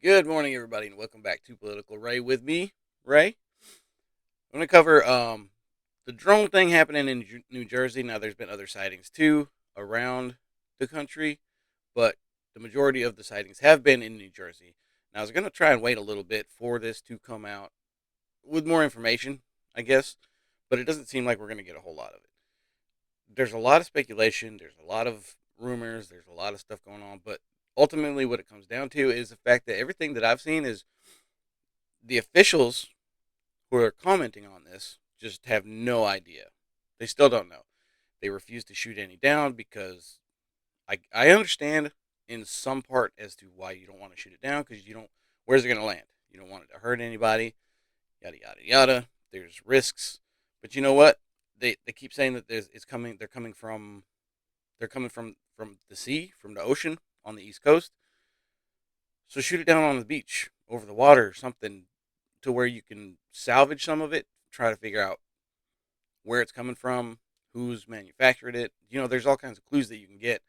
Good morning, everybody, and welcome back to Political Ray with me, Ray. I'm going to cover the drone thing happening in New Jersey. Now, there's been other sightings too around the country, but the majority of the sightings have been in New Jersey. Now, I was going to try and wait a little bit for this to come out with more information, I guess, but it doesn't seem like we're going to get a whole lot of it. There's a lot of speculation, there's a lot of rumors, there's a lot of stuff going on, but ultimately, what it comes down to is the fact that everything that I've seen is the officials who are commenting on this just have no idea. They still don't know. They refuse to shoot any down because I understand in some part as to why you don't want to shoot it down because you don't. Where's it going to land? You don't want it to hurt anybody. Yada yada yada. There's risks, but you know what? They keep saying that it's coming. They're coming from the sea, from the ocean on the east coast. So shoot it down on the beach, over the water, or something to where you can salvage some of it. Try to figure out where it's coming from, who's manufactured it. There's all kinds of clues that you can get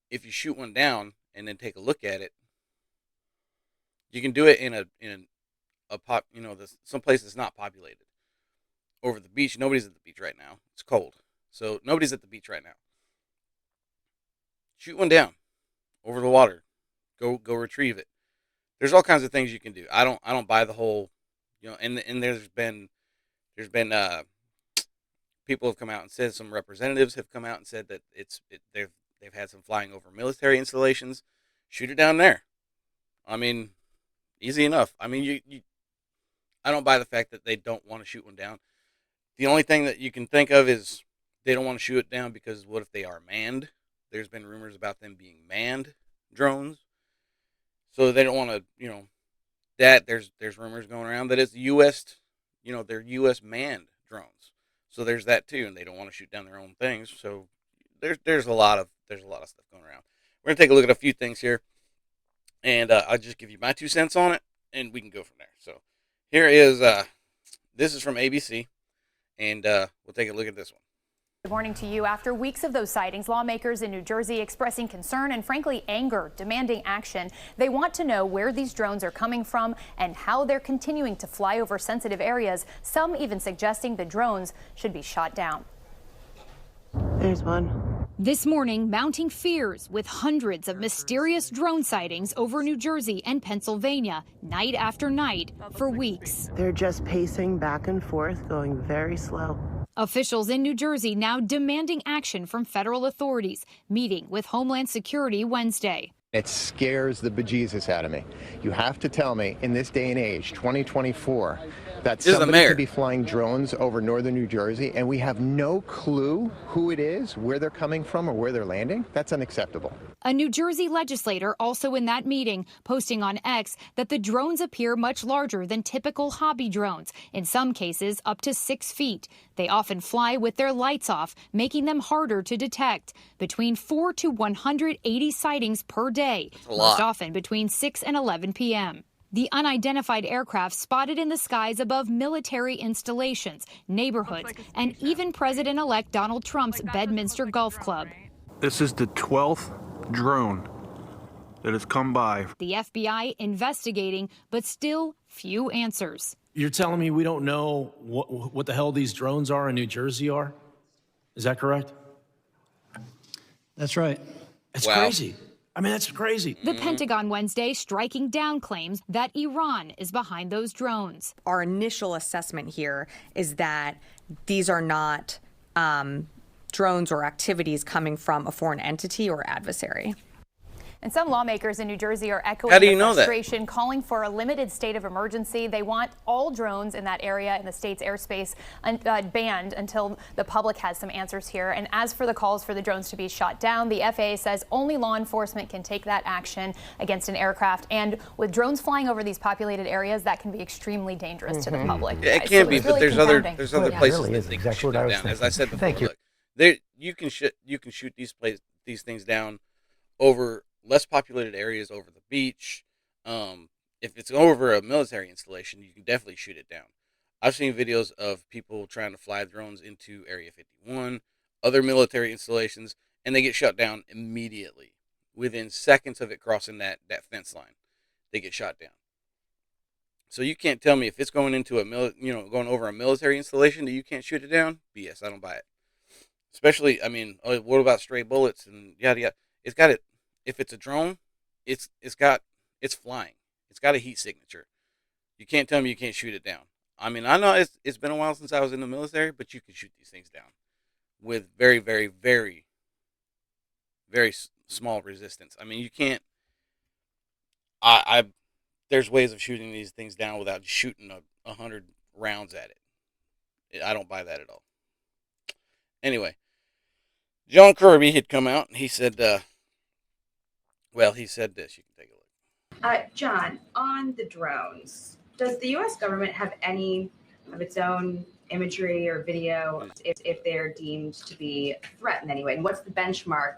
if you shoot one down and then take a look at it. You can do it in a pop, some place that's not populated. Over the beach, nobody's at the beach right now. It's cold, so nobody's at the beach right now. Shoot one down over the water. Go retrieve it. There's all kinds of things you can do. I don't buy the whole, and there's been people have come out and said, some representatives have come out and said that they've had some flying over military installations. Shoot it down there. I mean, easy enough. I mean, you I don't buy the fact that they don't want to shoot one down. The only thing that you can think of is they don't want to shoot it down because what if they are manned? There's been rumors about them being manned drones, so they don't want to, that there's rumors going around that it's U.S. They're U.S. manned drones. So there's that too, and they don't want to shoot down their own things. So there's a lot of stuff going around. We're gonna take a look at a few things here, and I'll just give you my 2 cents on it, and we can go from there. So here is this is from ABC, and we'll take a look at this one. Good morning to you. After weeks of those sightings, lawmakers in New Jersey expressing concern and frankly anger, demanding action. They want to know where these drones are coming from and how they're continuing to fly over sensitive areas, some even suggesting the drones should be shot down. There's one. This morning, mounting fears with hundreds of mysterious drone sightings over New Jersey and Pennsylvania, night after night, for weeks. They're just pacing back and forth, going very slow. Officials in New Jersey now demanding action from federal authorities, meeting with Homeland Security Wednesday. It scares the bejesus out of me. You have to tell me, in this day and age, 2024, that somebody could be flying drones over northern New Jersey and we have no clue who it is, where they're coming from, or where they're landing? That's unacceptable. A New Jersey legislator also in that meeting, posting on X that the drones appear much larger than typical hobby drones, in some cases up to 6 feet. They often fly with their lights off, making them harder to detect. Between 4 to 180 sightings per day, most often between 6 and 11 p.m. The unidentified aircraft spotted in the skies above military installations, neighborhoods, and even President-elect Donald Trump's Bedminster Golf Club. This is the 12th drone that has come by. The FBI investigating, but still few answers. You're telling me we don't know what the hell these drones are in New Jersey are? Is that correct? That's right. It's crazy. I mean, that's crazy. The Pentagon Wednesday striking down claims that Iran is behind those drones. Our initial assessment here is that these are not drones or activities coming from a foreign entity or adversary. And some lawmakers in New Jersey are echoing How do you the know that? frustration, calling for a limited state of emergency. They want all drones in that area in the state's airspace banned until the public has some answers here. And as for the calls for the drones to be shot down, the FAA says only law enforcement can take that action against an aircraft. And with drones flying over these populated areas, that can be extremely dangerous to the public. Yeah, it can be, but there's other places that they can shoot them down. As I said before, look, you can shoot these things down over less populated areas, over the beach. If it's over a military installation, you can definitely shoot it down. I've seen videos of people trying to fly drones into Area 51, other military installations, and they get shut down immediately, within seconds of it crossing that fence line. they get shot down. So you can't tell me if it's going into going over a military installation that you can't shoot it down. BS. I don't buy it. Especially, I mean, what about stray bullets and yada yada? It's got it. If it's a drone, it's flying. It's got a heat signature. You can't tell me you can't shoot it down. I mean, I know it's been a while since I was in the military, but you can shoot these things down with very, very, very, very small resistance. I mean, you can't. There's ways of shooting these things down without just shooting 100 rounds at it. I don't buy that at all. Anyway, John Kirby had come out and he said, he said this. You can take a look. John, on the drones, does the U.S. government have any of its own imagery or video if they're deemed to be a threat in any way? And what's the benchmark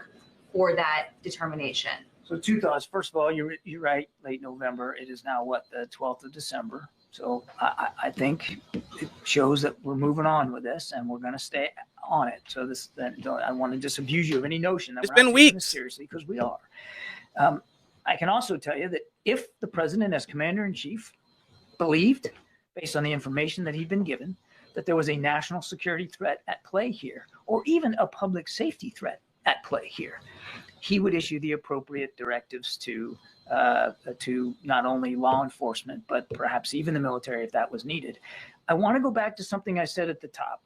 for that determination? So 2 thoughts. First of all, you're right. Late November. It is now the 12th of December. So I think it shows that we're moving on with this, and we're going to stay on it. So I want to disabuse you of any notion that it's we're been not taking weeks this seriously, because we are. I can also tell you that if the president, as commander in chief, believed, based on the information that he'd been given, that there was a national security threat at play here, or even a public safety threat at play here, he would issue the appropriate directives to not only law enforcement, but perhaps even the military if that was needed. I want to go back to something I said at the top.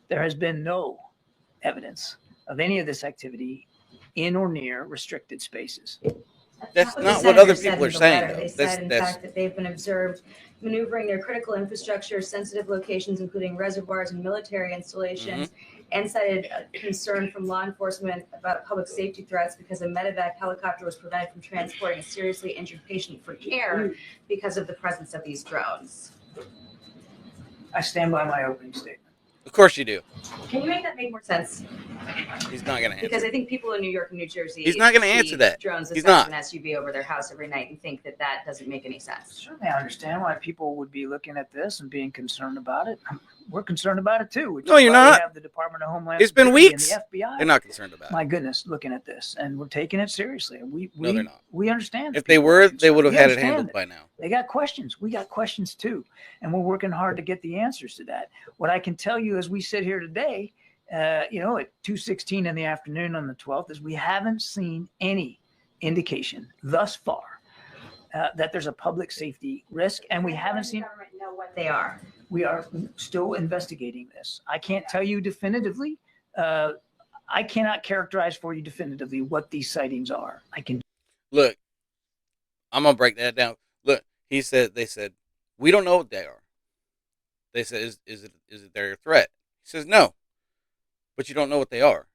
There has been no evidence of any of this activity in or near restricted spaces. That's not what other people are saying. They said, in fact, that they've been observed maneuvering their critical infrastructure, sensitive locations, including reservoirs and military installations, and cited concern from law enforcement about public safety threats because a medevac helicopter was prevented from transporting a seriously injured patient for care because of the presence of these drones. I stand by my opening statement. Of course you do. Can you make that make more sense? He's not going to answer. Because I think people in New York and New Jersey, he's not going to answer that. Drones he's not not an SUV over their house every night and think that doesn't make any sense. Certainly, I understand why people would be looking at this and being concerned about it. We're concerned about it too. No, you're not. We have the Department of Homeland It's been Security weeks. And the FBI. They're not concerned about it. My goodness, looking at this, and we're taking it seriously. No, they're not. We understand. If they were, they would have had it handled by now. They got questions. We got questions too, and we're working hard to get the answers to that. What I can tell you as we sit here today, at 2:16 in the afternoon on the 12th, is we haven't seen any indication thus far that there's a public safety risk, and we haven't seen. Government know what they are. We are still investigating this. I can't tell you definitively. I cannot characterize for you definitively what these sightings are. I can. Look, I'm gonna break that down. Look, they said, we don't know what they are. They said, is it their threat? He says, no, but you don't know what they are.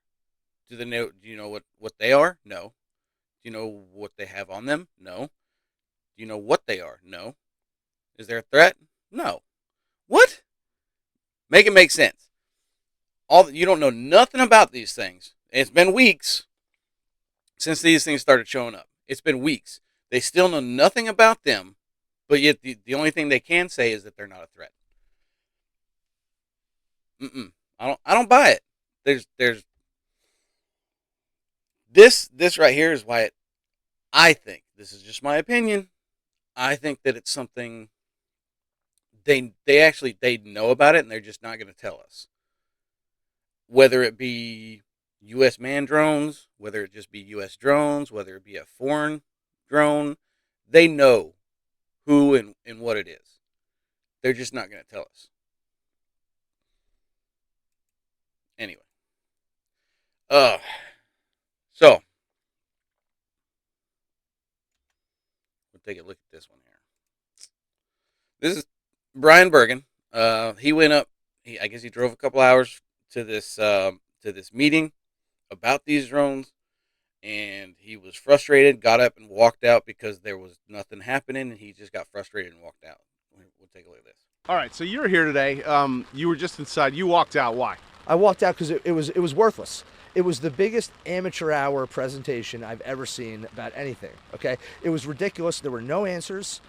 Do you know what they are? No. Do you know what they have on them? No. Do you know what they are? No. Is there a threat? No. What? Make it make sense. You don't know nothing about these things. It's been weeks since these things started showing up. It's been weeks. They still know nothing about them, but yet the only thing they can say is that they're not a threat. I don't buy it. There's this right here is why I think, this is just my opinion, I think that it's something they know about it and they're just not going to tell us. Whether it be U.S. manned drones, whether it just be U.S. drones, whether it be a foreign drone, they know who and what it is. They're just not going to tell us. Anyway. So we'll take a look at this one here. This is Brian Bergen. He went up. I guess he drove a couple hours to this meeting about these drones, and he was frustrated. Got up and walked out because there was nothing happening, and he just got frustrated and walked out. We'll take a look at this. All right, so you're here today. You were just inside. You walked out. Why? I walked out because it was worthless. It was the biggest amateur hour presentation I've ever seen about anything, okay? It was ridiculous. There were no answers.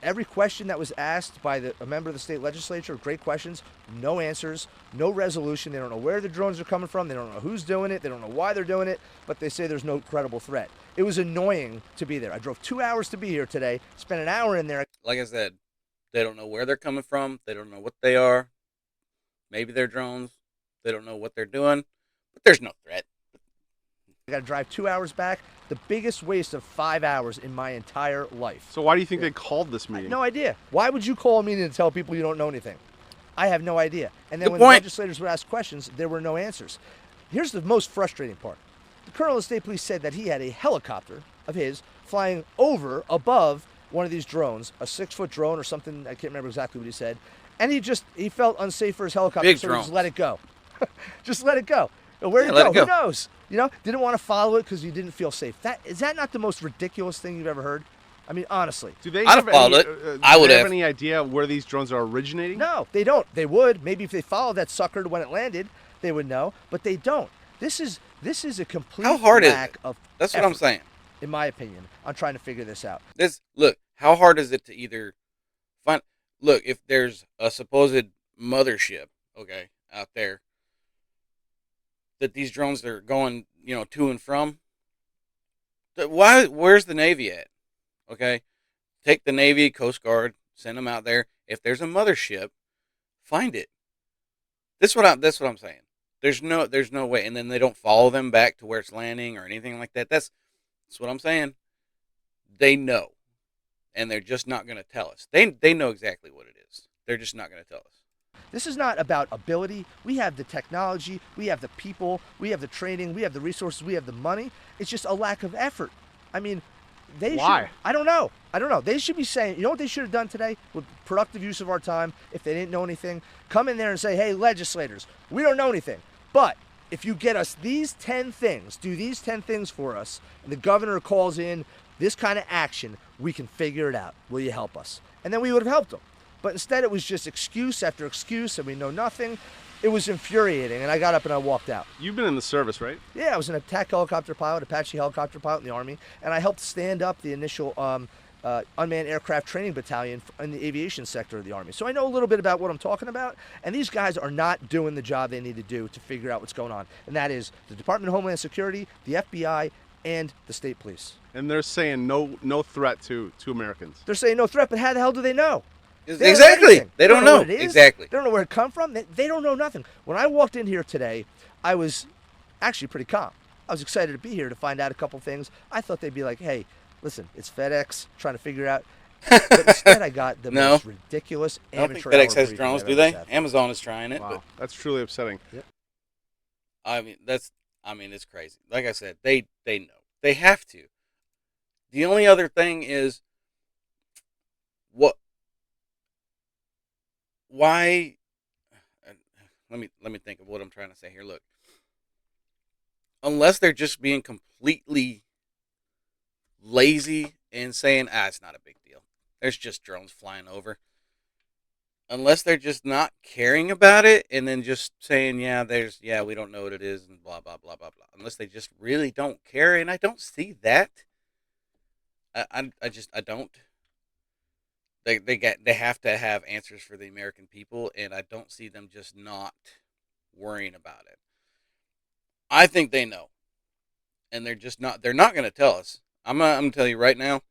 Every question that was asked by a member of the state legislature, great questions, no answers, no resolution. They don't know where the drones are coming from. They don't know who's doing it. They don't know why they're doing it, but they say there's no credible threat. It was annoying to be there. I drove 2 hours to be here today, spent an hour in there. Like I said, they don't know where they're coming from. They don't know what they are. Maybe they're drones. They don't know what they're doing, but there's no threat. I got to drive 2 hours back. The biggest waste of 5 hours in my entire life. So why do you think they called this meeting? No idea. Why would you call a meeting to tell people you don't know anything? I have no idea. And then Good when point. legislators would ask questions, there were no answers. Here's the most frustrating part. The colonel of state police said that he had a helicopter of his flying over above one of these drones, a 6-foot drone or something. I can't remember exactly what he said. And he felt unsafe for his helicopter, Big so drones. he just let it go. Just let it go. Where'd it let go? it go. Who knows? You know, didn't want to follow it because you didn't feel safe. Is that not the most ridiculous thing you've ever heard? I mean, honestly. Do they I'd have have followed any, it. do I would they have. any idea where these drones are originating? No, they don't. They would. Maybe if they followed that sucker when it landed, they would know. But they don't. This is a complete How hard is lack it? of That's what I'm effort, saying. in my opinion, on trying to figure this out. Look, how hard is it to either find? Look, if there's a supposed mothership, okay, out there, that these drones are going, to and from. Where's the Navy at? Okay, take the Navy, Coast Guard, send them out there. If there's a mothership, find it. That's what I'm saying. There's no way, and then they don't follow them back to where it's landing or anything like that. That's what I'm saying. They know, and they're just not going to tell us. They know exactly what it is. They're just not going to tell us. This is not about ability. We have the technology, we have the people, we have the training, we have the resources, we have the money. It's just a lack of effort. I mean, Why? I don't know. They should be saying, you know what they should have done today with productive use of our time if they didn't know anything? Come in there and say, hey, legislators, we don't know anything. But if you get us these 10 things, do these 10 things for us, and the governor calls in this kind of action, we can figure it out. Will you help us? And then we would have helped them. But instead, it was just excuse after excuse, and we know nothing. It was infuriating, and I got up and I walked out. You've been in the service, right? Yeah, I was an attack helicopter pilot, Apache helicopter pilot in the Army, and I helped stand up the initial unmanned aircraft training battalion in the aviation sector of the Army. So I know a little bit about what I'm talking about, and these guys are not doing the job they need to do to figure out what's going on, and that is the Department of Homeland Security, the FBI, and the state police. And they're saying no threat to Americans. They're saying no threat, but how the hell do they know? Exactly. They don't know. What it is. Exactly. They don't know where it come from. They don't know nothing. When I walked in here today, I was actually pretty calm. I was excited to be here to find out a couple things. I thought they'd be like, hey, listen, it's FedEx trying to figure out. But instead, I got the most ridiculous amateur hour I don't think FedEx has briefing drones, I've do ever they? sat through. Amazon is trying it. Wow, But that's truly upsetting. Yep. It's crazy. Like I said, they know. They have to. The only other thing is why let me think of what I'm trying to say here. Look. Unless they're just being completely lazy and saying, it's not a big deal. There's just drones flying over. Unless they're just not caring about it and then just saying, we don't know what it is and blah, blah, blah, blah, blah. Unless they just really don't care. And I don't see that. I don't. They have to have answers for the American people, and I don't see them just not worrying about it. I think they know, and they're not going to tell us. I'm going to tell you right now,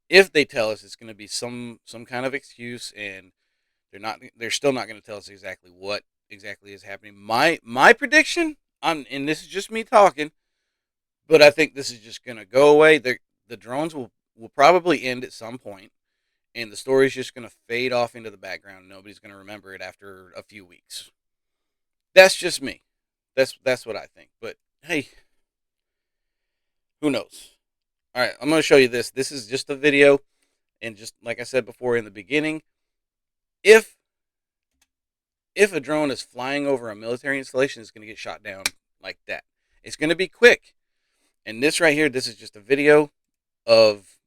if they tell us, it's going to be some kind of excuse, and they're still not going to tell us exactly what exactly is happening. My prediction, and this is just me talking, but I think this is just going to go away. The drones will probably end at some point, and the story's just going to fade off into the background. Nobody's going to remember it after a few weeks. That's just me. That's what I think. But hey, who knows? All right, I'm going to show you this. This is just a video, and just like I said before in the beginning, if a drone is flying over a military installation, it's going to get shot down like that. It's going to be quick. And this right here, this is just a video of,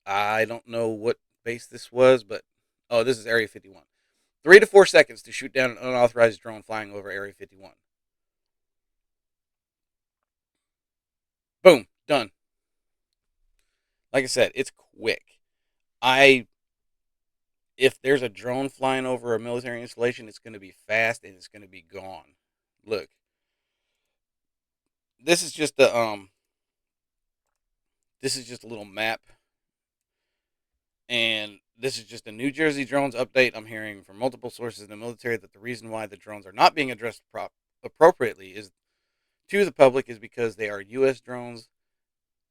I don't know what base this was, but this is Area 51. 3 to 4 seconds to shoot down an unauthorized drone flying over Area 51. Boom, done. Like I said, it's quick. If there's a drone flying over a military installation, it's going to be fast and it's going to be gone. Look. this is just a this is just a little map, and this is just a New Jersey drones update. I'm hearing from multiple sources in the military that the reason why the drones are not being addressed appropriately is to the public is because they are U.S. drones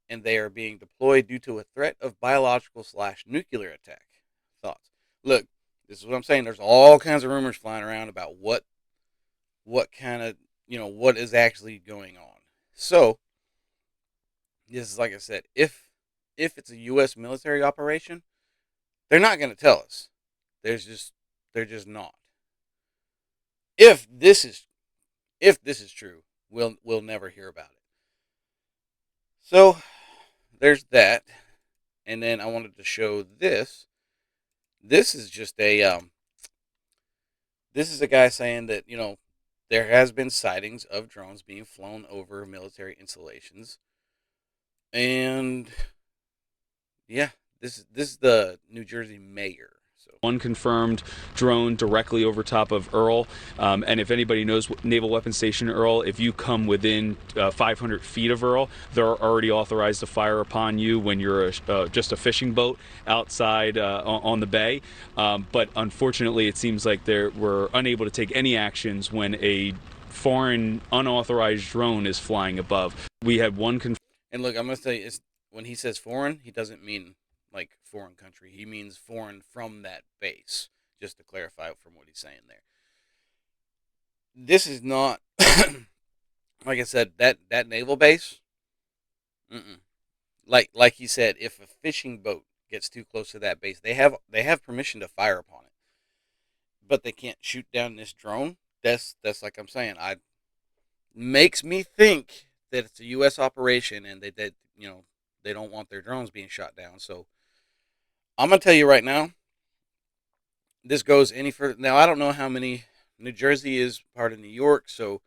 and they are being deployed due to a threat of biological/nuclear attack. Thoughts? Look, this is what I'm saying. There's all kinds of rumors flying around about what kind of, what is actually going on. So, this is like I said, if it's a U.S. military operation, they're not going to tell us. They're just not. If this is true, we'll never hear about it. So, there's that. And then I wanted to show this. This is just a this is a guy saying that, there has been sightings of drones being flown over military installations. And yeah, this is the New Jersey mayor. So one confirmed drone directly over top of Earl. And if anybody knows Naval Weapons Station Earl, if you come within 500 feet of Earl, they're already authorized to fire upon you when you're just a fishing boat outside on the bay. But unfortunately, it seems like we're unable to take any actions when a foreign unauthorized drone is flying above. We had one and look, I'm going to say, when he says foreign, he doesn't mean like foreign country. He means foreign from that base, just to clarify from what he's saying there. This is not, like I said, that naval base, like he said, if a fishing boat gets too close to that base, they have permission to fire upon it, but they can't shoot down this drone. That's like I'm saying, makes me think that it's a U.S. operation and they don't want their drones being shot down. So I'm gonna tell you right now, this goes any further. Now I don't know how many. New Jersey is part of New York, so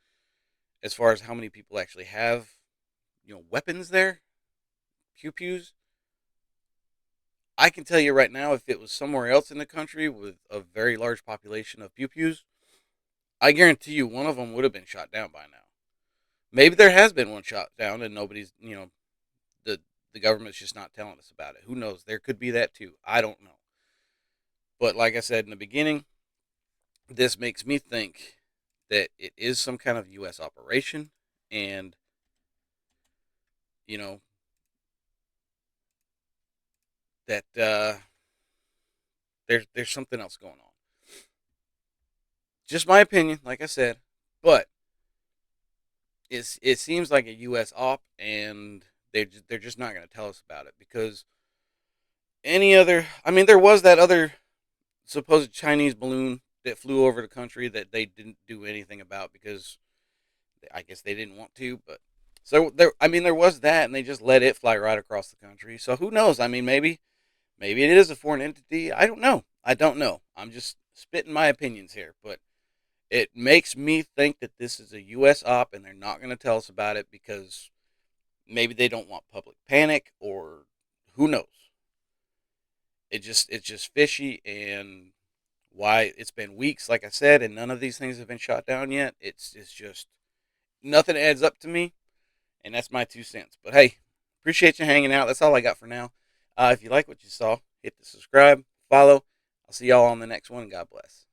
as far as how many people actually have, weapons there, pew-pews, I can tell you right now, if it was somewhere else in the country with a very large population of pew-pews, I guarantee you one of them would have been shot down by now. Maybe there has been one shot down and nobody's, the government's just not telling us about it. Who knows? There could be that too. I don't know. But like I said in the beginning, this makes me think that it is some kind of U.S. operation, and, that there's something else going on. Just my opinion, like I said, but it seems like a U.S. op, and they're just not going to tell us about it, because there was that other supposed Chinese balloon that flew over the country that they didn't do anything about because I guess they didn't want to, but so there was that, and they just let it fly right across the country. So who knows? Maybe it is a foreign entity. I don't know. I'm just spitting my opinions here, but it makes me think that this is a U.S. op, and they're not going to tell us about it because maybe they don't want public panic, or who knows. It's just fishy, and why it's been weeks, like I said, and none of these things have been shot down yet. It's just nothing adds up to me, and that's my 2 cents. But hey, appreciate you hanging out. That's all I got for now. If you like what you saw, hit the subscribe, follow. I'll see y'all on the next one. God bless.